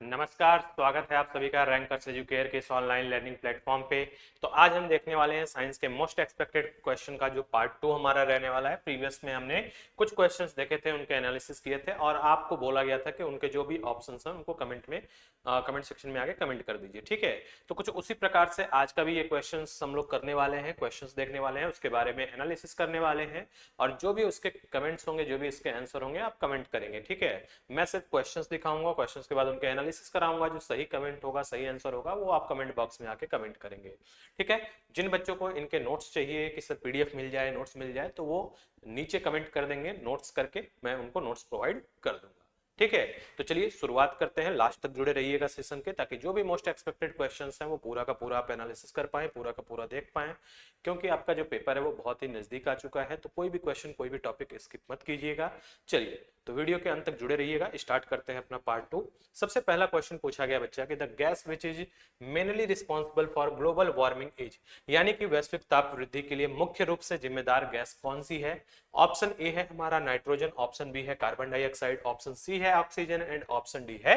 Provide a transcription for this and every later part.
नमस्कार, स्वागत है आप सभी का रैंकर्स एजुकेयर के इस ऑनलाइन लर्निंग प्लेटफॉर्म पे। तो आज हम देखने वाले हैं साइंस के मोस्ट एक्सपेक्टेड क्वेश्चन का जो पार्ट 2 हमारा रहने वाला है। प्रीवियस में हमने कुछ क्वेश्चंस देखे थे, उनके एनालिसिस किए थे और आपको बोला गया था कि उनके जो भी ऑप्शंस हैं उनको कमेंट सेक्शन में आके कमेंट कर दीजिए, ठीक है। तो कुछ उसी प्रकार से आज का भी ये क्वेश्चंस हम लोग करने वाले हैं, क्वेश्चंस देखने वाले हैं, उसके बारे में एनालिसिस करने वाले हैं और जो भी उसके कमेंट्स होंगे, जो भी इसके आंसर होंगे, आप कमेंट करेंगे, ठीक है। मैं सिर्फ क्वेश्चंस दिखाऊंगा, क्वेश्चंस के बाद उनके एनालिसिस कराऊंगा। जो सही कमेंट होगा, सही आंसर होगा, वो आप कमेंट बॉक्स में आके कमेंट करेंगे, ठीक है। जिन बच्चों को इनके नोट्स चाहिए कि सर पीडीएफ मिल जाए, नोट्स मिल जाए, तो वो नीचे कमेंट कर देंगे नोट्स करके, मैं उनको नोट्स प्रोवाइड कर दूंगा, ठीक है। तो चलिए शुरुआत करते हैं, लास्ट तक जुड़े रहिएगा सेशन के, ताकि जो भी मोस्ट एक्सपेक्टेड क्वेश्चंस हैं वो पूरा का पूरा आप एनालिसिस कर पाए, पूरा का पूरा देख पाए, क्योंकि आपका जो पेपर है वो बहुत ही नजदीक आ चुका है। तो कोई भी क्वेश्चन, कोई भी टॉपिक स्किप मत कीजिएगा। चलिए, तो वीडियो के अंत तक जुड़े रहिएगा। स्टार्ट करते हैं अपना पार्ट 2। सबसे पहला क्वेश्चन पूछा गया बच्चा कि the gas which is mainly responsible for global warming is, यानी कि वैश्विक ताप वृद्धि के लिए मुख्य रूप से जिम्मेदार गैस कौन सी है। ऑप्शन ए है हमारा नाइट्रोजन, ऑप्शन बी है कार्बन डाइऑक्साइड, ऑप्शन सी है ऑक्सीजन एंड ऑप्शन डी है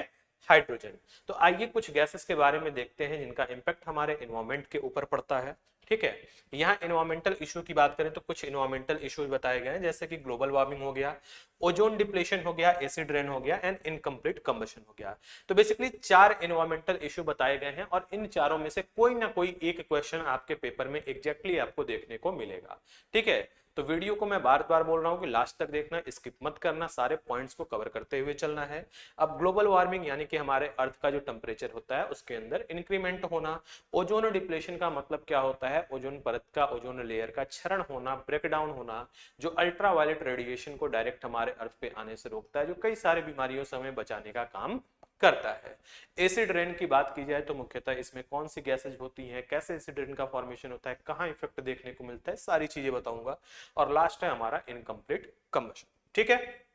हाइड्रोजन। तो आइए कुछ गैसेस के बारे में देखते हैं जिनका इंपैक्ट हमारे एनवायरमेंट के ऊपर पड़ता है, ठीक है। यहाँ एनवायरमेंटल इशू की बात करें तो कुछ एनवायरमेंटल इश्यूज बताए गए हैं, जैसे कि ग्लोबल वार्मिंग हो गया, ओजोन डिप्लेशन हो गया, एसिड रेन हो गया एंड इनकम्प्लीट कंबशन हो गया। तो बेसिकली 4 एनवायरमेंटल इशू बताए गए हैं और इन चारों में से कोई ना कोई एक क्वेश्चन आपके पेपर में एग्जैक्टली आपको देखने को मिलेगा, ठीक है। तो वीडियो को मैं बार बार बोल रहा हूं कि लास्ट तक देखना, स्किप मत करना, सारे पॉइंट्स को कवर करते हुए चलना है। अब ग्लोबल वार्मिंग यानी कि हमारे अर्थ का जो टेम्परेचर होता है उसके अंदर इंक्रीमेंट होना। ओजोन डिप्लेशन का मतलब क्या होता है? ओजोन परत का, ओजोन लेयर का क्षरण होना, ब्रेकडाउन होना, जो अल्ट्रावायलेट रेडिएशन को डायरेक्ट हमारे अर्थ पे आने से रोकता है, जो कई सारी बीमारियों से हमें बचाने का काम करता है। एसिड रेन की बात की जाए तो मुख्यतः इसमें कौन सी गैसेज होती हैं, कैसे एसिड रेन का फॉर्मेशन होता है, कहाँ इफेक्ट देखने को मिलता है, सारी चीजें बताऊंगा। और लास्ट है हमारा इनकम्प्लीट कंबशन, ठीक है।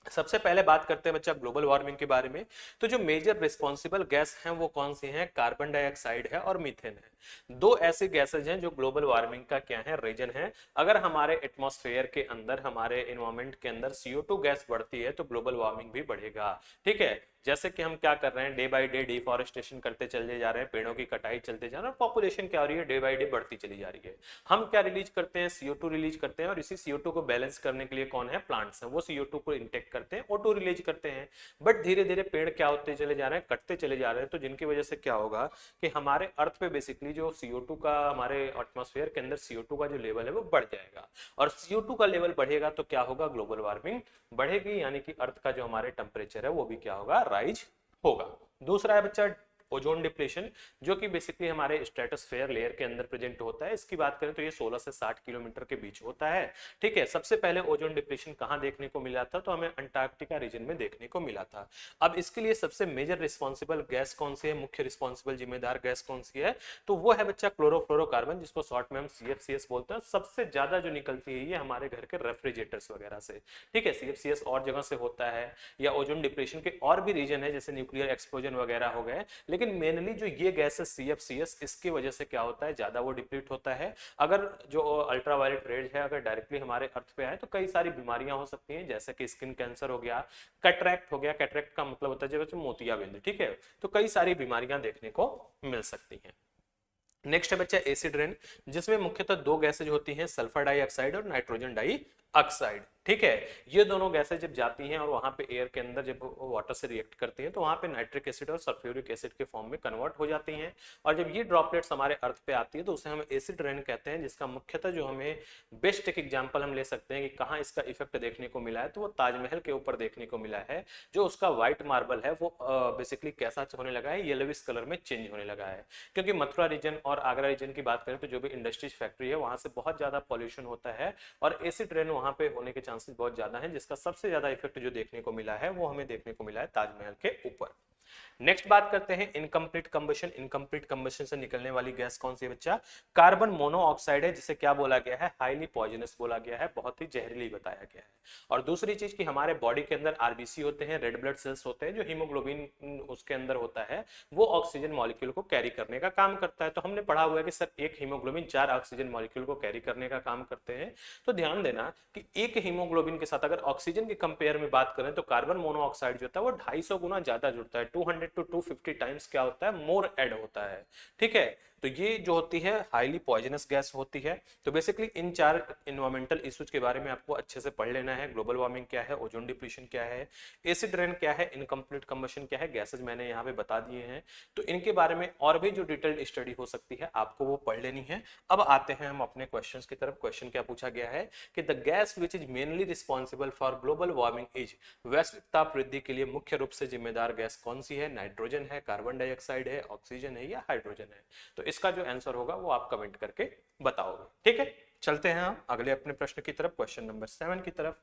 सबसे पहले बात करते हैं बच्चा ग्लोबल वार्मिंग के बारे में। तो जो मेजर रिस्पॉन्सिबल गैस हैं वो कौन सी हैं? कार्बन डाइऑक्साइड है और मीथेन है। दो ऐसे गैसेज हैं जो ग्लोबल वार्मिंग का क्या है, रीजन है। अगर हमारे एटमॉस्फेयर के अंदर, हमारे एनवायरमेंट के अंदर CO2 गैस बढ़ती है तो ग्लोबल वार्मिंग भी बढ़ेगा, ठीक है। जैसे कि हम क्या कर रहे हैं, डे बाय डे डिफॉरेस्टेशन करते चले जा रहे हैं, पेड़ों की कटाई चलते जा रहे हैं और पॉपुलेशन क्या हो रही है, डे बाय डे बढ़ती चली जा रही है। हम क्या रिलीज करते हैं? CO2 रिलीज करते हैं और इसी CO2 को बैलेंस करने के लिए कौन है? प्लांट्स हैं। वो CO2 को इंटेक करते हैं, O2 रिलीज करते हैं। बट धीरे धीरे पेड़ क्या होते चले जा रहे हैं, कटते चले जा रहे हैं। तो जिनकी वजह से क्या होगा कि हमारे अर्थ पे बेसिकली जो CO2 का, हमारे एटमॉस्फेयर के अंदर CO2 का जो लेवल है वो बढ़ जाएगा। और CO2 का लेवल बढ़ेगा तो क्या होगा? ग्लोबल वार्मिंग बढ़ेगी, यानी कि अर्थ का जो हमारे टेम्परेचर है वो भी क्या होगा? राइज होगा। दूसरा है बच्चा ओजोन डिप्लेशन, जो कि बेसिकली हमारे स्ट्रेटोस्फेयर लेयर के अंदर प्रेजेंट होता है। इसकी बात करें तो ये 16 से 60 किलोमीटर के बीच होता है, ठीक है। सबसे पहले ओजोन डिप्लेशन कहां देखने को मिला था? तो हमें अंटार्कटिका रीजन में देखने को मिला था। अब इसके लिए सबसे मेजर रिस्पॉन्सिबल गैस कौन सी है, मुख्य रिस्पॉन्सिबल जिम्मेदार गैस कौन सी है? तो वो है बच्चा क्लोरोफ्लोरोकार्बन, जिसको शॉर्ट में हम CFCS बोलते हैं। सबसे ज्यादा जो निकलती है ये हमारे घर के रेफ्रिजरेटर्स वगैरह से, ठीक है। CFCS और जगह से होता है, या ओजोन डिप्लेशन के और भी रीजन है जैसे न्यूक्लियर एक्सप्लोजन वगैरह हो गए, लेकिन मेनली जो ये गैस है CFCS, इसकी वजह से क्या होता है, ज्यादा वो डिप्लीट होता है। अगर जो अल्ट्रावायलेट रेज है अगर डायरेक्टली हमारे अर्थ पे आए तो कई सारी बीमारियां हो सकती हैं, जैसे कि स्किन कैंसर हो गया, कैटरैक्ट हो गया। कैटरैक्ट का मतलब होता है जब मोतियाबिंद, ठीक है। तो कई सारी बीमारियां देखने को मिल सकती हैं। नेक्स्ट है बच्चा एसिड रेन, जिसमें मुख्यतः दो गैसेज होती हैं, सल्फर डाइऑक्साइड और नाइट्रोजन डाइऑक्साइड, ठीक है। ये दोनों गैसेज जब जाती हैं और वहां पे एयर के अंदर जब वाटर से रिएक्ट करती हैं तो वहां पे नाइट्रिक एसिड और सल्फ्यूरिक एसिड के फॉर्म में कन्वर्ट हो जाती हैं। और जब ये ड्रॉपलेट्स हमारे अर्थ पे आती है तो उसे हम एसिड रेन कहते हैं, जिसका मुख्यतः जो हमें बेस्ट एक एग्जाम्पल हम ले सकते हैं कि कहाँ इसका इफेक्ट देखने को मिला है, तो वो ताजमहल के ऊपर देखने को मिला है। जो उसका व्हाइट मार्बल है वो बेसिकली कैसा होने लगा है, येलोविश कलर में चेंज होने लगा है। क्योंकि मथुरा रीजन और आगरा रीजन की बात करें तो जो भी इंडस्ट्रीज फैक्ट्री है वहां से बहुत ज्यादा पॉल्यूशन होता है और एसिड रेन वहां पे होने के चांसेस बहुत ज्यादा हैं, जिसका सबसे ज्यादा इफेक्ट जो देखने को मिला है वो हमें देखने को मिला है ताजमहल के ऊपर। नेक्स्ट बात करते हैं इनकम्प्लीट कंबशन। इनकम्प्लीट कंबशन से निकलने वाली गैस कौन सी है बच्चा? कार्बन मोनोऑक्साइड है, जिसे क्या बोला गया है? हाईली पॉइजनस बोला गया है, बहुत ही जहरीली बताया गया है। और दूसरी चीज कि हमारे बॉडी के अंदर आरबीसी होते हैं, रेड ब्लड सेल्स होते हैं, जो हीमोग्लोबिन उसके अंदर होता है वो ऑक्सीजन मॉलिक्यूल को कैरी करने का काम करता है। तो हमने पढ़ा हुआ है कि सर एक हीमोग्लोबिन 4 ऑक्सीजन मॉलिक्यूल को कैरी करने का काम करते हैं। तो ध्यान देना कि एक हीमोग्लोबिन के साथ अगर ऑक्सीजन के कंपेयर में बात करें तो कार्बन मोनोऑक्साइड जो होता है वो 250 गुना ज्यादा जुड़ता है, 200 to 250 टाइम्स क्या होता है, मोर ऐड होता है। ठीक है, तो ये जो होती है हाईली पॉइजनस गैस होती है। तो बेसिकली इन 4 इन्वायरमेंटल इश्यूज के बारे में आपको अच्छे से पढ़ लेना है। ग्लोबल वार्मिंग क्या है, ओजोन डिप्लीशन क्या है, एसिड रेन क्या है, इनकम्प्लीट कंबशन क्या है, गैसेज मैंने यहाँ पे बता दिए हैं। तो इनके बारे में और भी जो डिटेल्ड स्टडी हो सकती है आपको वो पढ़ लेनी है। अब आते हैं हम अपने क्वेश्चंस की तरफ। क्वेश्चन क्या पूछा गया है कि the gas which is mainly responsible for global warming is, वैश्विक ताप वृद्धि के लिए मुख्य रूप से जिम्मेदार गैस कौन सी है? नाइट्रोजन है, कार्बन डाइऑक्साइड है, ऑक्सीजन है या हाइड्रोजन है? तो इसका जो आंसर होगा वो आप कमेंट करके बताओगे। ठीक है, चलते हैं हम अगले अपने प्रश्न की तरफ, क्वेश्चन नंबर 7 की तरफ।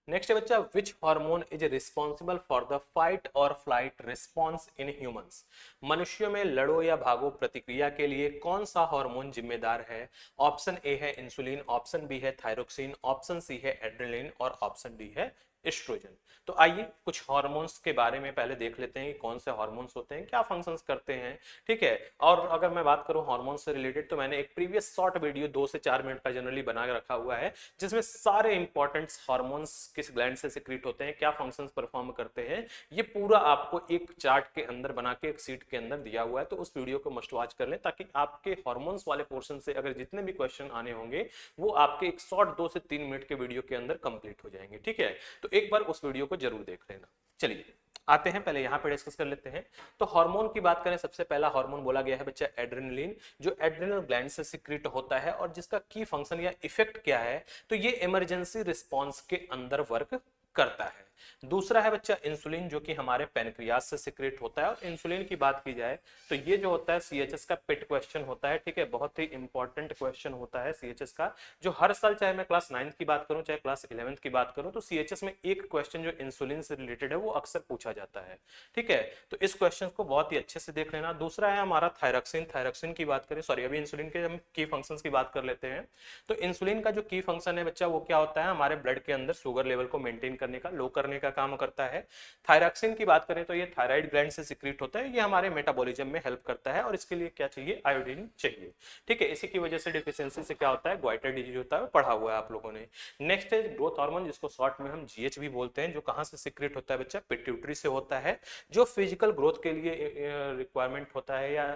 नेक्स्ट है बच्चा, which hormone is responsible for the fight और फ्लाइट रिस्पॉन्स इन ह्यूमंस? मनुष्यों में लड़ो या भागो प्रतिक्रिया के लिए कौन सा हार्मोन जिम्मेदार है? ऑप्शन ए है इंसुलिन, ऑप्शन बी है थायरोक्सिन, ऑप्शन सी है एड्रेनलिन और ऑप्शन डी है एस्ट्रोजन। तो आइए कुछ हार्मोन्स के बारे में पहले देख लेते हैं कि कौन से हार्मोन्स होते हैं, क्या फंक्शंस करते हैं। ठीक है, और अगर मैं बात करूं हार्मोन्स से रिलेटेड तो मैंने एक प्रीवियस शॉर्ट वीडियो 2 से 4 मिनट का जनरली बना के रखा हुआ है, जिसमें सारे इंपॉर्टेंट हार्मोन्स किस ग्लैंड से सिक्रीट होते हैं, क्या फंक्शंस परफॉर्म करते हैं, ये पूरा आपको एक चार्ट के अंदर बना के एक सीट के अंदर दिया हुआ है। तो उस वीडियो को मस्ट वॉच कर लें ताकि आपके हार्मोन्स वाले पोर्शन से अगर जितने भी क्वेश्चन आने होंगे वो आपके एक शॉर्ट 2 से 3 मिनट के वीडियो के अंदर कंप्लीट हो जाएंगे। ठीक है, तो एक बार उस वीडियो को जरूर देख लेना। चलिए आते हैं, पहले यहां पे डिस्कस कर लेते हैं। तो हार्मोन की बात करें, सबसे पहला हार्मोन बोला गया है बच्चा एड्रेनलिन, जो एड्रेनल ग्लैंड से सिक्रीट होता है और जिसका की फंक्शन या इफेक्ट क्या है, तो ये इमरजेंसी रिस्पांस के अंदर वर्क करता है। दूसरा है बच्चा इंसुलिन, जो कि हमारे पैनक्रियाज से सिक्रेट होता है। और इंसुलिन की बात की जाए तो ये जो होता है सीएचएस का पेट क्वेश्चन होता है। ठीक है, बहुत ही इंपॉर्टेंट क्वेश्चन होता है सीएचएस का, जो हर साल, चाहे मैं क्लास 9th की बात करूं चाहे क्लास 11th की बात करूं, तो सीएचएस में एक क्वेश्चन जो इंसुलिन से रिलेटेड है वो अक्सर पूछा जाता है। ठीक है, तो इस क्वेश्चन को बहुत ही अच्छे से देख लेना। दूसरा है हमारा थायरॉक्सिन। थायरॉक्सिन की बात करें, सॉरी अभी इंसुलिन के हम की फंक्शंस की बात कर लेते हैं। तो इंसुलिन का जो की फंक्शन है बच्चा वो क्या होता है, हमारे ब्लड के अंदर शुगर लेवल को मेंटेन करने का, लो करने का काम करता है। थायरॉक्सिन की बात करें तो ये थायराइड ग्लैंड से सिक्रीट होता है, ये हमारे मेटाबॉलिज्म में हेल्प करता है और इसके लिए क्या चाहिए, आयोडीन चाहिए। ठीक है, इसी की वजह से डिफिशियंसी से क्या होता है, ग्वाइटर डिजीज होता है, पढ़ा हुआ है आप लोगों ने। नेक्स्ट है ग्रोथ हार्मोन, जिसको शॉर्ट में हम जीएच भी बोलते हैं, जो कहां से सिक्रीट होता है बच्चा, पिट्यूटरी से होता है, जो फिजिकल ग्रोथ के लिए रिक्वायरमेंट होता है या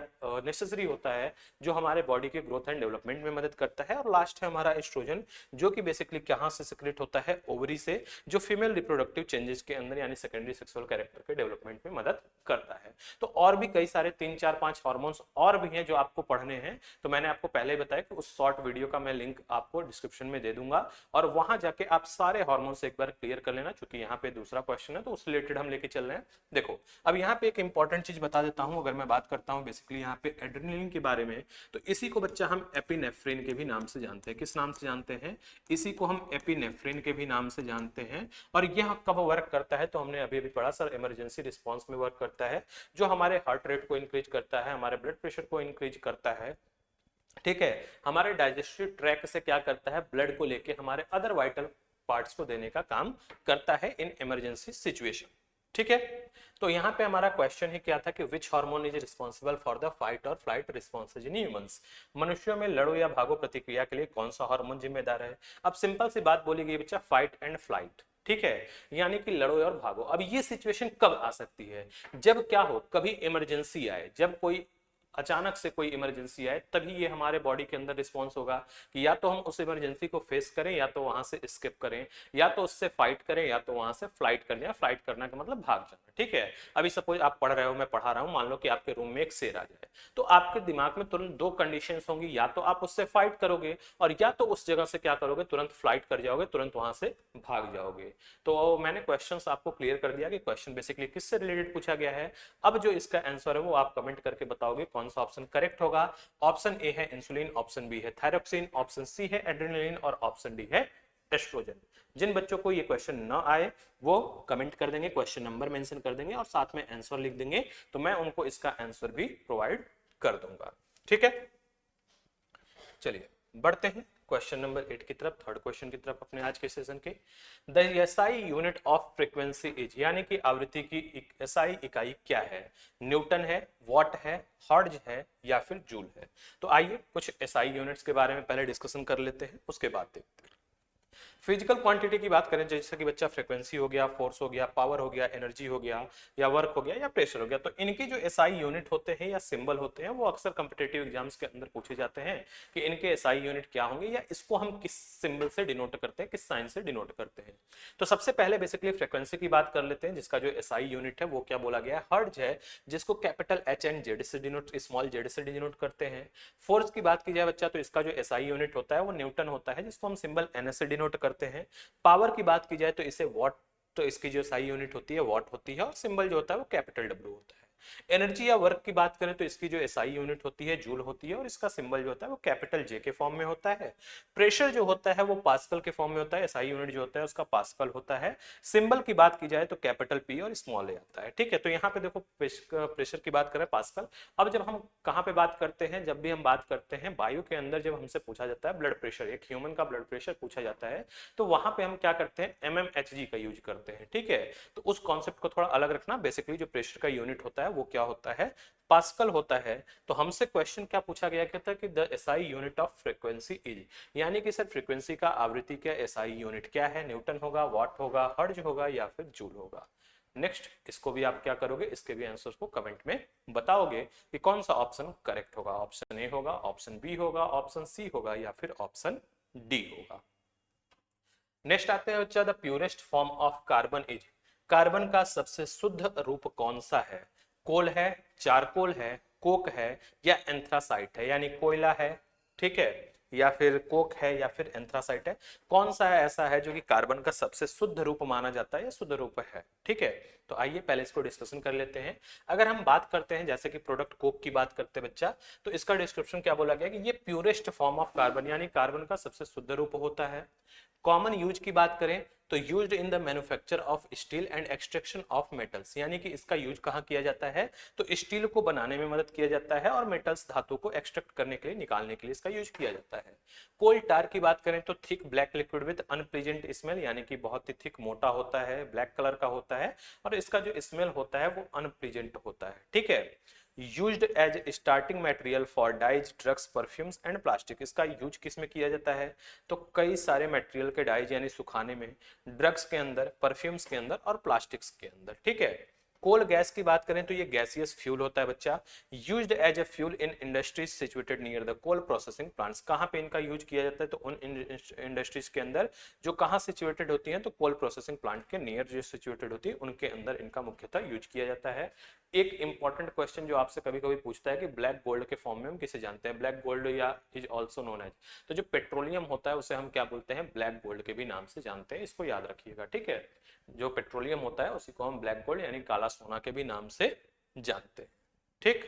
नेसेसरी होता है, जो हमारे बॉडी के ग्रोथ एंड डेवलपमेंट में मदद करता है। और लास्ट है हमारा एस्ट्रोजन, जो कि बेसिकली कहां से सिक्रीट होता है, ओवरी से, जो फीमेल रिप्रोडक्टिव चेंजेस के अंदर यानी सेकेंडरी सेक्सुअल कैरेक्टर के डेवलपमेंट में मदद करता है। तो और भी कई सारे 3 4 5 हार्मोन्स और भी हैं जो आपको पढ़ने हैं। तो मैंने आपको पहले ही बताया कि उस शॉर्ट वीडियो का मैं लिंक आपको डिस्क्रिप्शन में दे दूंगा और वहां जाके आप सारे हार्मोन्स एक बार क्लियर कर लेना, क्योंकि यहाँ पे दूसरा क्वेश्चन है तो उस रिलेटेड हम लेके चल रहे हैं। देखो अब यहाँ पे एक इंपॉर्टेंट चीज बता देता हूँ, अगर मैं बात करता हूँ बेसिकली यहाँ पे एड्रेनलिन के बारे में, तो इसी को बच्चा हम एपिनेफ्रिन के भी नाम से जानते हैं। किस नाम से जानते हैं, इसी को हम एपिनेफ्रिन के भी नाम से जानते हैं। और यह कब वर्क करता है, तो हमने अभी अभी पढ़ा सर, इमरजेंसी रिस्पांस में वर्क करता है, जो हमारे हार्ट रेट को इंक्रीज करता है, हमारे ब्लड प्रेशर को इंक्रीज करता है। ठीक है, हमारे डाइजेस्टिव ट्रैक से क्या करता है, ब्लड को लेके हमारे अदर वाइटल पार्ट्स को देने का काम करता है इन इमरजेंसी सिचुएशन। ठीक है, तो यहाँ पे हमारा क्वेश्चन ही क्या था कि which hormone is responsible for the fight और फ्लाइट रिस्पॉन्सेज इन ह्यूमंस? मनुष्यों में लड़ो या भागो प्रतिक्रिया के लिए कौन सा हार्मोन जिम्मेदार है? अब सिंपल सी बात बोली गई बच्चा, फाइट एंड फ्लाइट। ठीक है, यानी कि लड़ो और भागो। अब ये सिचुएशन कब आ सकती है, जब क्या हो, कभी इमरजेंसी आए, जब कोई अचानक से कोई इमरजेंसी आए, तभी ये हमारे बॉडी के अंदर रिस्पॉन्स होगा कि या तो हम उस इमरजेंसी को फेस करें, या तो वहां से स्किप करें, या तो उससे फाइट करें, या तो वहां से फ्लाइट करने, या फ्लाइट करना का मतलब भाग जाना। ठीक है, अभी सपोज आप पढ़ रहे हो, मैं पढ़ा रहा हूं, मान लो कि आपके रूम में एक शेर आ जाए, तो आपके दिमाग में तुरंत 2 कंडीशंस होंगी, या तो आप उससे फाइट करोगे और या तो उस जगह से क्या करोगे, तुरंत फ्लाइट कर जाओगे, तुरंत वहां से भाग जाओगे। तो मैंने क्वेश्चंस आपको क्लियर कर दिया कि क्वेश्चन बेसिकली किससे रिलेटेड पूछा गया है। अब जो इसका आंसर है वो आप कमेंट करके बताओगे कौन सा ऑप्शन करेक्ट होगा। ऑप्शन ए है इंसुलिन, ऑप्शन बी है थायरोक्सिन, ऑप्शन सी है एड्रेनलिन और ऑप्शन डी है एस्ट्रोजन। जिन बच्चों को ये क्वेश्चन ना आए वो कमेंट कर देंगे, क्वेश्चन नंबर मेंशन कर देंगे और साथ में आंसर लिख देंगे, तो मैं उनको इसका आंसर भी प्रोवाइड कर दूंगा। ठीक है, चलिए बढ़ते हैं क्वेश्चन नंबर 8 की तरफ, थर्ड क्वेश्चन की तरफ अपने आज के सेशन के। The SI unit of frequency is, यानी कि आवृत्ति की एसआई इकाई क्या है? न्यूटन है, वॉट है, हर्ट्ज है या फिर जूल है? तो आइए कुछ एसआई यूनिट्स के बारे में पहले डिस्कशन कर लेते हैं, उसके बाद देखते हैं। फिजिकल क्वांटिटी की बात करें जैसे कि बच्चा फ्रीक्वेंसी हो गया, फोर्स हो गया, पावर हो गया, एनर्जी हो गया, या वर्क हो गया, या प्रेशर हो गया, तो इनकी जो एसआई यूनिट होते हैं या सिंबल होते हैं वो अक्सर कॉम्पिटिटिव एग्जाम्स के अंदर पूछे जाते हैं कि इनके एसआई यूनिट क्या होंगे या इसको हम किस सिंबल से डिनोट करते हैं, किस साइन से डिनोट करते हैं। तो सबसे पहले बेसिकली फ्रीक्वेंसी की बात कर लेते हैं जिसका जो एसआई यूनिट है वो क्या बोला गया है, हर्ट्ज है, जिसको कैपिटल एच एंड जेड से डिनोट, स्मॉल जेड से डिनोट करते हैं। फोर्स की बात की जाए बच्चा तो इसका जो एसआई यूनिट होता है वो न्यूटन होता है, जिसको हम सिंबल एन से डिनोट करते हैं। पावर की बात की जाए तो इसे वॉट, तो इसकी जो एसआई यूनिट होती है वॉट होती है और सिंबल जो होता है वो कैपिटल डब्ल्यू होता है। एनर्जी या वर्क की बात करें तो इसकी जो एसआई यूनिट होती है जूल होती है और इसका सिंबल जो होता है वो कैपिटल जे के फॉर्म में होता है। प्रेशर जो होता है वो पास्कल के फॉर्म में होता है, एसआई यूनिट जो होता है उसका पास्कल होता है। सिंबल की बात की जाए तो कैपिटल पी और स्मॉल ए आता है। ठीक है, तो यहाँ पे देखो प्रेशर की बात करें पास्कल। अब जब हम कहाँ पे बात करते हैं, जब भी हम बात करते हैं वायु के अंदर, जब हमसे पूछा जाता है ब्लड प्रेशर, एक ह्यूमन का ब्लड प्रेशर पूछा जाता है, तो वहां पे हम क्या करते हैं, mmHg का यूज करते हैं। ठीक है, तो उस कॉन्सेप्ट को थोड़ा अलग रखना। बेसिकली जो प्रेशर का यूनिट होता है वो क्या होता है, पास्कल होता है। तो हमसे क्वेश्चन क्या पूछा गया, कहता है कि the SI unit of frequency is, यानी कि सर फ्रीक्वेंसी का आवृत्ति का एसआई यूनिट क्या है, न्यूटन होगा, वॉट होगा, हर्ट्ज होगा या फिर जूल होगा। नेक्स्ट, इसको भी आप क्या करोगे, इसके भी आंसर्स को कमेंट में बताओगे कि कौन सा ऑप्शन करेक्ट होगा। ऑप्शन ए होगा, ऑप्शन बी होगा, ऑप्शन सी होगा या फिर ऑप्शन डी होगा। नेक्स्ट आते हैं बच्चा, the purest form of carbon is, carbon का सबसे शुद्ध रूप कौन सा है, कोल है, चारकोल है, कोक है या एंथ्रासाइट है, यानी कोयला है, ठीक है, या फिर कोक है या फिर एंथ्रासाइट है, कौन सा है ऐसा है जो कि कार्बन का सबसे शुद्ध रूप माना जाता है या शुद्ध रूप है। ठीक है, तो आइए पहले इसको डिस्कशन कर लेते हैं। अगर हम बात करते हैं जैसे कि प्रोडक्ट कोक की बात करते हैं बच्चा, तो इसका डिस्क्रिप्शन क्या बोला गया कि ये प्योरेस्ट फॉर्म ऑफ कार्बन, यानी कार्बन का सबसे शुद्ध रूप होता है। कॉमन यूज की बात करें तो used in the manufacture of steel and extraction of metals, यानी कि इसका यूज कहाँ किया जाता है, तो स्टील को बनाने में मदद किया जाता है और मेटल्स धातु को एक्सट्रैक्ट करने के लिए, निकालने के लिए इसका यूज किया जाता है। कोल टार की बात करें तो thick black liquid with unpleasant smell, यानी कि बहुत ही थिक मोटा होता है, ब्लैक कलर का होता है और इसका जो स्मेल होता है वो अनप्लीजेंट होता है। ठीक है, used as starting material for dyes, drugs, perfumes and plastic, इसका यूज किस में किया जाता है, तो कई सारे मटेरियल के डाइज यानी सुखाने में, ड्रग्स के अंदर, परफ्यूम्स के अंदर और प्लास्टिक्स के अंदर। ठीक है, कोल गैस की बात करें तो ये गैसियस फ्यूल होता है बच्चा, used as a fuel in industries situated near the coal processing plants, कहाँ पे इनका यूज किया जाता है, तो उन इंडस्ट्रीज के अंदर जो कहाँ सिचुएटेड होती हैं, तो कोल प्रोसेसिंग प्लांट के नियर जो सिचुएटेड होती है उनके अंदर इनका मुख्यतः यूज किया जाता है। एक इंपॉर्टेंट क्वेश्चन जो आपसे कभी कभी पूछता है कि ब्लैक गोल्ड के फॉर्म में हम किसे जानते हैं, ब्लैक गोल्ड या इज ऑल्सो नोन एज, तो जो पेट्रोलियम होता है उसे हम क्या बोलते हैं, ब्लैक गोल्ड के भी नाम से जानते हैं, इसको याद रखिएगा। ठीक है, जो पेट्रोलियम होता है उसी को हम ब्लैक गोल्ड यानी काला सोना के भी नाम से जानते हैं। ठीक,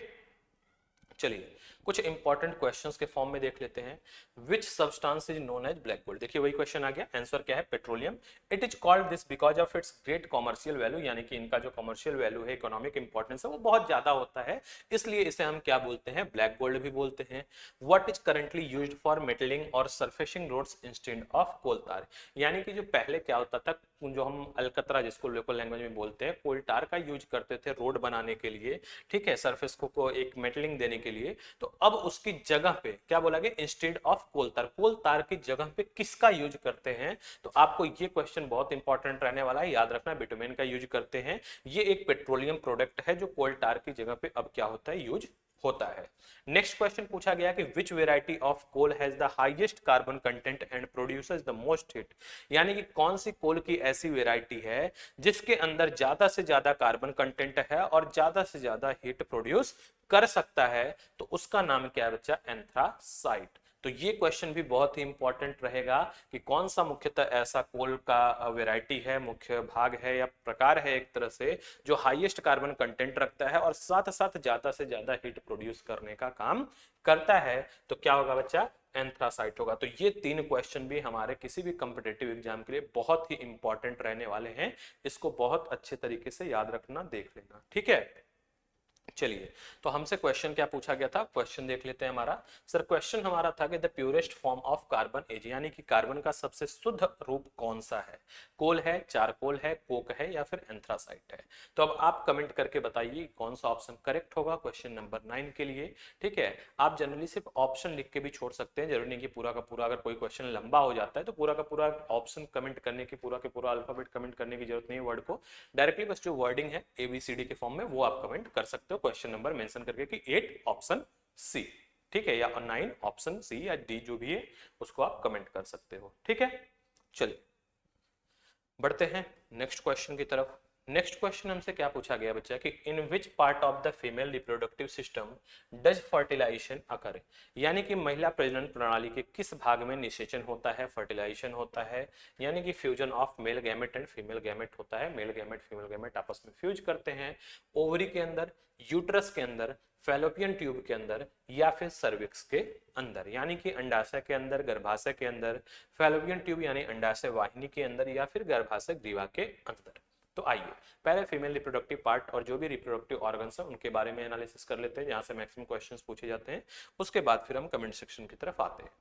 चलिए कुछ इंपॉर्टेंट क्वेश्चंस के फॉर्म में देख लेते हैं। Which substance is known as black gold, देखिए वही क्वेश्चन आ गया, आंसर क्या है, petroleum. It is called this because of its great commercial value, यानी कि इनका जो कॉमर्शियल वैल्यू है, इकोनॉमिक इंपॉर्टेंस है वो बहुत ज्यादा होता है, इसलिए इसे हम क्या बोलते हैं, ब्लैक गोल्ड भी बोलते हैं। What is currently used for metalling और surfacing roads instead of coal tar, यानी कि जो पहले क्या होता था, जो हम अलकतरा जिसको लोकल लैंग्वेज में बोलते हैं, कोल टार का यूज करते थे रोड बनाने के लिए, ठीक है, सरफेस को एक मेटलिंग देने के लिए, तो अब उसकी जगह पे क्या बोला गया, इंस्टेड ऑफ कोल तार, कोल तार की जगह पे किसका यूज करते हैं, तो आपको ये क्वेश्चन बहुत इंपॉर्टेंट रहने वाला है, याद रखना, बिटुमेन का यूज करते हैं। ये एक पेट्रोलियम प्रोडक्ट है जो कोल टार की जगह पे अब क्या होता है, यूज होता है। नेक्स्ट क्वेश्चन पूछा गया कि which variety of coal has the highest carbon content and produces the most heat, यानी कि कौन सी कोल की ऐसी वेराइटी है जिसके अंदर ज्यादा से ज्यादा कार्बन कंटेंट है और ज्यादा से ज्यादा हीट प्रोड्यूस कर सकता है, तो उसका नाम क्या है बच्चा, एंथ्रासाइट। तो ये क्वेश्चन भी बहुत ही इंपॉर्टेंट रहेगा कि कौन सा मुख्यतः ऐसा कोल का वेराइटी है, मुख्य भाग है या प्रकार है एक तरह से, जो हाईएस्ट कार्बन कंटेंट रखता है और साथ साथ ज्यादा से ज्यादा हीट प्रोड्यूस करने का काम करता है, तो क्या होगा बच्चा, एंथ्रासाइट होगा। तो ये तीन क्वेश्चन भी हमारे किसी भी कॉम्पिटिटिव एग्जाम के लिए बहुत ही इंपॉर्टेंट रहने वाले हैं, इसको बहुत अच्छे तरीके से याद रखना, देख लेना। ठीक है, चलिए, तो हमसे क्वेश्चन क्या पूछा गया था, क्वेश्चन देख लेते हैं हमारा। सर क्वेश्चन हमारा था कि the purest form of carbon is, यानी कि कार्बन का सबसे शुद्ध रूप कौन सा है? कोल है, चारकोल है, कोक है या फिर एंथ्रासाइट है? तो अब आप कमेंट करके बताइए कौन सा ऑप्शन करेक्ट होगा क्वेश्चन नंबर 9 के लिए। ठीक है, आप जनरली सिर्फ ऑप्शन लिख के भी छोड़ सकते हैं, जरूरी नहीं कि पूरा का पूरा, अगर कोई क्वेश्चन लंबा हो जाता है तो पूरा का पूरा ऑप्शन कमेंट करने की, पूरा के पूरा अल्फाबेट कमेंट करने की जरूरत नहीं है वर्ड को, डायरेक्टली बस जो वर्डिंग है ABCD के फॉर्म में वो आप कमेंट कर सकते हो क्वेश्चन नंबर मेंशन करके कि 8 ऑप्शन सी, ठीक है, या 9 ऑप्शन सी या डी, जो भी है उसको आप कमेंट कर सकते हो। ठीक है, चलिए बढ़ते हैं नेक्स्ट क्वेश्चन की तरफ। नेक्स्ट क्वेश्चन हमसे क्या पूछा गया बच्चा कि in which part of the female reproductive system does fertilization occur, यानी कि महिला प्रजनन प्रणाली के किस भाग में निषेचन होता है, फर्टिलाइजेशन होता है, यानी कि fusion of male gamete and female gamete होता है, मेल गैमेट फीमेल गैमेट आपस में फ्यूज करते हैं, ओवरी के अंदर, यूट्रस के अंदर, फैलोपियन ट्यूब के अंदर या फिर सर्विक्स के अंदर, यानी कि अंडाशय के अंदर, गर्भाशय के अंदर, फैलोपियन ट्यूब यानी अंडाशय वाहिनी के अंदर या फिर गर्भाशय ग्रीवा के अंदर। तो आइए पहले फीमेल रिप्रोडक्टिव पार्ट और जो भी रिप्रोडक्टिव ऑर्गन्स हैं उनके बारे में एनालिसिस कर लेते हैं, जहां से मैक्सिमम क्वेश्चंस पूछे जाते हैं। उसके बाद फिर हम कमेंट सेक्शन की तरफ आते हैं।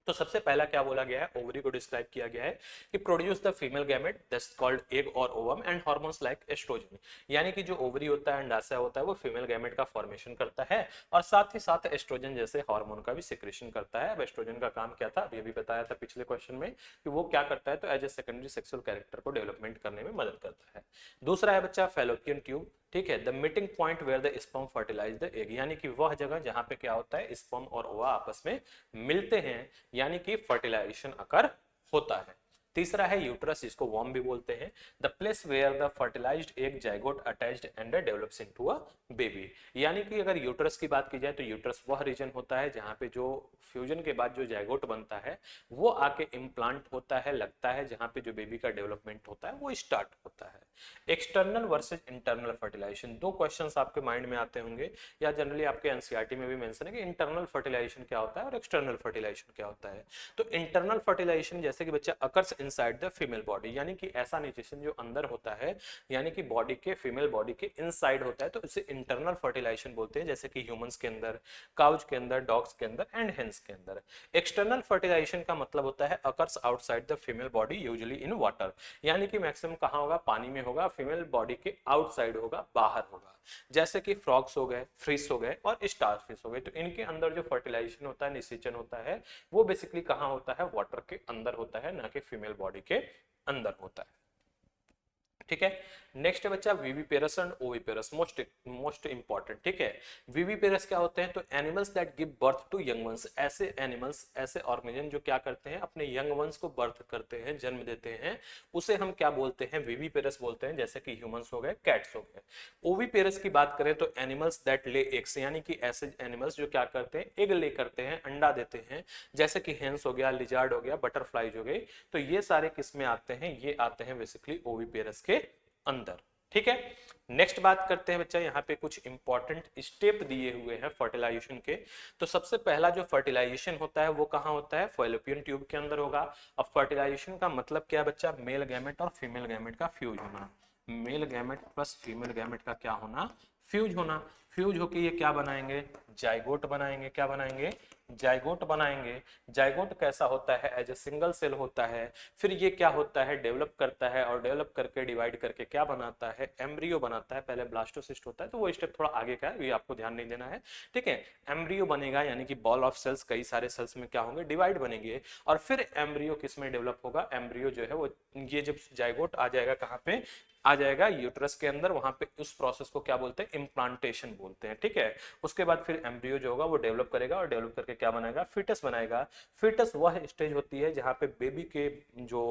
तो सबसे पहला क्या बोला गया है, ओवरी को डिस्क्राइब किया गया है कि produce the female gamete that's called egg और ovum and hormones like oestrogen, यानी कि जो ओवरी होता है, अंडाशय होता है, वो फीमेल गैमेट का फॉर्मेशन करता है और साथ ही साथ एस्ट्रोजन जैसे हार्मोन का भी सिक्रेशन करता है। अब एस्ट्रोजन का काम क्या था, अभी अभी बताया था पिछले क्वेश्चन में कि वो क्या करता है, तो as a secondary sexual character को डेवलपमेंट करने में मदद करता है। दूसरा है बच्चा फैलोपियन ट्यूब, ठीक है, the meeting point where the sperm fertilize the egg, यानी कि वह जगह जहां पे क्या होता है, स्पर्म और ओवा आपस में मिलते हैं, यानी कि फर्टिलाइजेशन अकर होता है। तीसरा है यूट्रस, इसको वॉर्म भी बोलते हैं, the place where the fertilized egg zygote attached and develops into a baby, यानी कि अगर यूट्रस की बात की जाए तो यूट्रस वह रीजन होता है जहां पे जो फ्यूजन के बाद जो जाइगोट बनता है वो आके इम्प्लांट होता है, लगता है, जहां पे जो बेबी का डेवलपमेंट होता है वो स्टार्ट होता है। एक्सटर्नल वर्सेज इंटरनल फर्टिलाइजेशन, दो क्वेश्चंस आपके माइंड में आते होंगे या जनरली आपके एनसीईआरटी में भी मेंशन है कि इंटरनल फर्टिलाइजेशन क्या होता है और एक्सटर्नल फर्टिलाइजेशन क्या होता है। तो इंटरनल फर्टिलाइजेशन जैसे कि बच्चा occurs inside the female body, यानी कि ऐसा निषेचन जो अंदर होता है, यानी कि बॉडी के, फीमेल बॉडी के इनसाइड होता है, तो इसे इंटरनल फर्टिलाइजेशन बोलते हैं, जैसे कि ह्यूमंस के अंदर, काउज के अंदर, डॉग्स के अंदर एंड हेंस के अंदर। एक्सटर्नल फर्टिलाइजेशन का मतलब होता है occurs outside the female body usually in water, यानी कि मैक्सिमम कहां होगा, पानी में होगा, फीमेल बॉडी के आउटसाइड होगा, बाहर होगा, जैसे कि फ्रॉग्स हो गए, फिश हो गए और स्टार फिश हो गए। तो इनके अंदर जो फर्टिलाइजेशन होता है, निषेचन होता है, वो बेसिकली कहां होता है, वाटर के अंदर होता है, ना कि फीमेल बॉडी के अंदर होता है। ठीक है, नेक्स्ट है बच्चा viviparous and oviparous, most important. ठीक है, विविपेरस क्या होते हैं, तो animals that give birth to young ones, ऐसे एनिमल्स, ऐसे ऑर्गेनिज्म जो क्या करते हैं, अपने यंग वंस को बर्थ करते हैं, जन्म देते हैं, उसे हम क्या बोलते हैं, विविपेरस बोलते हैं, जैसे कि ह्यूमंस हो गए, कैट्स हो गए। ओविपेरस की बात करें तो एनिमल्स दैट ले एग्स, यानी कि ऐसे एनिमल्स जो क्या करते हैं, एग ले करते हैं, अंडा देते हैं, जैसे कि हेंस हो गया, लिजार्ड हो गया, बटरफ्लाइज हो गई। तो ये सारे किस में आते हैं, ये आते हैं बेसिकली ओविपेरस के अंदर। ठीक है, नेक्स्ट बात करते हैं बच्चा, यहाँ पे कुछ इंपॉर्टेंट स्टेप दिए हुए हैं फर्टिलाइजेशन के। तो सबसे पहला जो फर्टिलाइजेशन होता है वो कहाँ होता है, फैलोपियन ट्यूब के अंदर होगा। अब फर्टिलाइजेशन का मतलब क्या है बच्चा, मेल गैमेट और फीमेल गैमेट का फ्यूज होना, male gamete plus female gamete का क्या होना, फ्यूज होना। फ्यूज होके ये क्या बनाएंगे, जाइगोट बनाएंगे। क्या बनाएंगे, जाइगोट बनाएंगे। जाइगोट कैसा होता है, एज ए सिंगल सेल होता है। फिर ये क्या होता है, डेवलप करता है और डेवलप करके डिवाइड करके क्या बनाता है, एम्ब्रियो बनाता है। पहले ब्लास्टोसिस्ट होता है, तो वो स्टेप थोड़ा आगे का है, ये आपको ध्यान नहीं देना है। ठीक है, एम्ब्रियो बनेगा, यानी कि बॉल ऑफ सेल्स, कई सारे सेल्स में क्या होंगे, डिवाइड बनेंगे। और फिर एम्ब्रियो किस में डेवलप होगा, एम्ब्रियो जो है वो, ये जब जाइगोट आ जाएगा कहाँ पे, आ जाएगा यूट्रस के अंदर, वहां पे उस प्रोसेस को क्या बोलते हैं, इम्प्लांटेशन बोलते हैं। ठीक है, उसके बाद फिर एम्ब्रियो जो होगा वो डेवलप करेगा और डेवलप करके क्या बनाएगा, फिटस बनाएगा। फिटस वह स्टेज होती है जहां पे बेबी के जो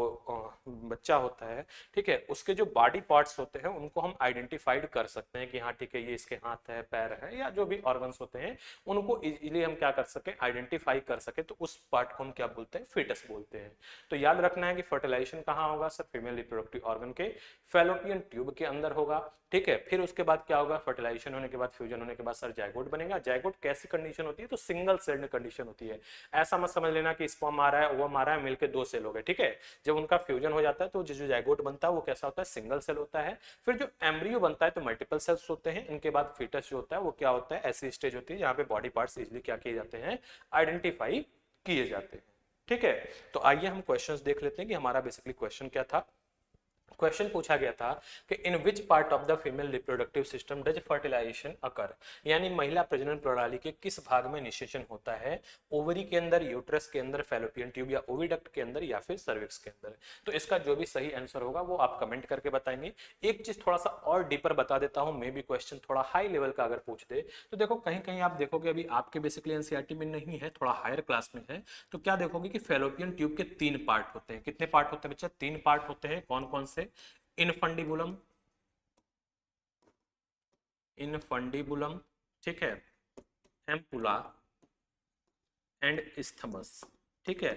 बच्चा होता है, ठीक है, उसके जो बॉडी पार्ट्स होते हैं उनको हम आइडेंटिफाइड कर सकते हैं कि हाँ ठीक है, ये इसके हाथ है, पैर है, या जो भी ऑर्गन्स होते हैं उनको इजीली हम क्या कर सके, आइडेंटिफाई कर सके। तो उस पार्ट को हम क्या बोलते हैं, फिटस बोलते हैं। तो याद रखना है कि फर्टिलाइजेशन कहाँ होगा सर, फीमेल रिप्रोडक्टिव ऑर्गन के फैलोपियन ट्यूब के अंदर होगा, ठीक है। फिर उसके बाद क्या होगा, फर्टिलाइजेशन होने के बाद, फ्यूजन होने के बाद सर जायगोट बनेगा। जायगोट कैसी कंडीशन होती है, तो सिंगल सेल्ड कंडीशन होती है। ऐसा मत समझ लेना कि स्पर्म आ रहा है, वो आ रहा है, मिलकर 2 सेल हो गए, ठीक है। जब उनका फ्यूजन हो जाता है तो जो जायगोट बनता है वो कैसा होता है, सिंगल सेल होता है। फिर जो एम्ब्रियो बनता है तो मल्टीपल सेल्स होते हैं। इनके बाद फीटस जो होता है वो क्या होता है, ऐसी स्टेज होती है जहां पे बॉडी पार्ट्स इजीली क्या किए जाते हैं, आइडेंटिफाई किए जाते हैं, ठीक है। तो आइए हम क्वेश्चंस देख लेते हैं कि हमारा बेसिकली क्वेश्चन क्या था। क्वेश्चन पूछा गया था कि in which part of the female reproductive system does fertilization occur, यानी महिला प्रजनन प्रणाली के किस भाग में निषेचन होता है, ओवरी के अंदर, यूट्रस के अंदर, फैलोपियन ट्यूब या ओविडक्ट के अंदर, या फिर सर्विक्स के अंदर। तो इसका जो भी सही आंसर होगा वो आप कमेंट करके बताएंगे। एक चीज थोड़ा सा और डीपर बता देता हूं, मे बी क्वेश्चन थोड़ा हाई लेवल का अगर पूछ दे तो देखो कहीं कहीं आप देखोगे, अभी आपके बेसिकली एनसीईआरटी में नहीं है, थोड़ा हायर क्लास में है, तो क्या देखोगे कि फैलोपियन ट्यूब के 3 पार्ट होते हैं। कितने पार्ट होते हैं बच्चा, 3 पार्ट होते हैं। कौन कौन से, इनफंडिबुलम, इनफंडिबुलम, ठीक है, एम्पुला एंड इस्थमस, ठीक है,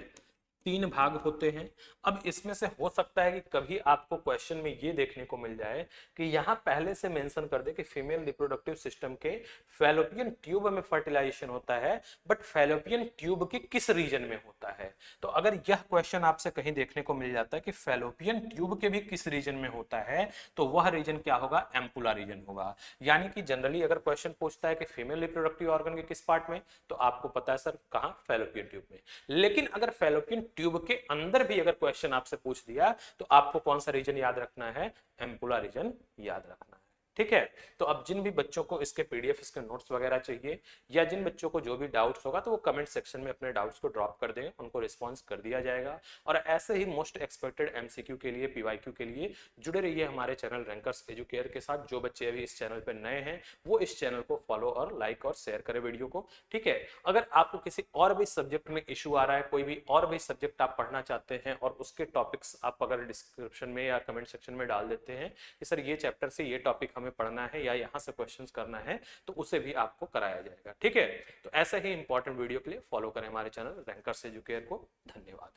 3 भाग होते हैं। अब इसमें से हो सकता है कि कभी आपको क्वेश्चन में ये देखने को मिल जाए कि यहां पहले से मेंशन कर दे कि फीमेल रिप्रोडक्टिव सिस्टम के फैलोपियन ट्यूब में फर्टिलाइजेशन होता है, बट फैलोपियन ट्यूब के किस रीजन में होता है। तो अगर यह क्वेश्चन आपसे कहीं देखने को मिल जाता है कि फैलोपियन ट्यूब के भी किस रीजन में होता है, तो वह रीजन क्या होगा, एम्पुला रीजन होगा। यानी कि जनरली अगर क्वेश्चन पूछता है कि फीमेल रिप्रोडक्टिव ऑर्गन के किस पार्ट में, तो आपको पता है सर कहां, फैलोपियन ट्यूब में। लेकिन अगर फैलोपियन ट्यूब के अंदर भी अगर क्वेश्चन आपसे पूछ दिया तो आपको कौन सा रीजन याद रखना है, एम्पुला रीजन याद रखना है, ठीक है। तो अब जिन भी बच्चों को इसके पीडीएफ, इसके नोट्स वगैरह चाहिए, या जिन बच्चों को जो भी डाउट्स होगा तो वो कमेंट सेक्शन में अपने डाउट्स को ड्रॉप कर दें, उनको रिस्पांस कर दिया जाएगा। और ऐसे ही मोस्ट एक्सपेक्टेड एमसीक्यू के लिए, पीवाईक्यू के लिए जुड़े रहिए हमारे चैनल रैंकर्स एजुकेयर के साथ। जो बच्चे अभी इस चैनल पर नए हैं वो इस चैनल को फॉलो और लाइक और शेयर करें वीडियो को, ठीक है। अगर आपको किसी और भी सब्जेक्ट में इशू आ रहा है, कोई भी और भी सब्जेक्ट आप पढ़ना चाहते हैं और उसके टॉपिक्स आप अगर डिस्क्रिप्शन में या कमेंट सेक्शन में डाल देते हैं कि सर ये चैप्टर से ये टॉपिक हमें पढ़ना है या यहां से क्वेश्चंस करना है, तो उसे भी आपको कराया जाएगा, ठीक है। तो ऐसे ही इंपॉर्टेंट वीडियो के लिए फॉलो करें हमारे चैनल रैंकर्स एजुकेयर को। धन्यवाद।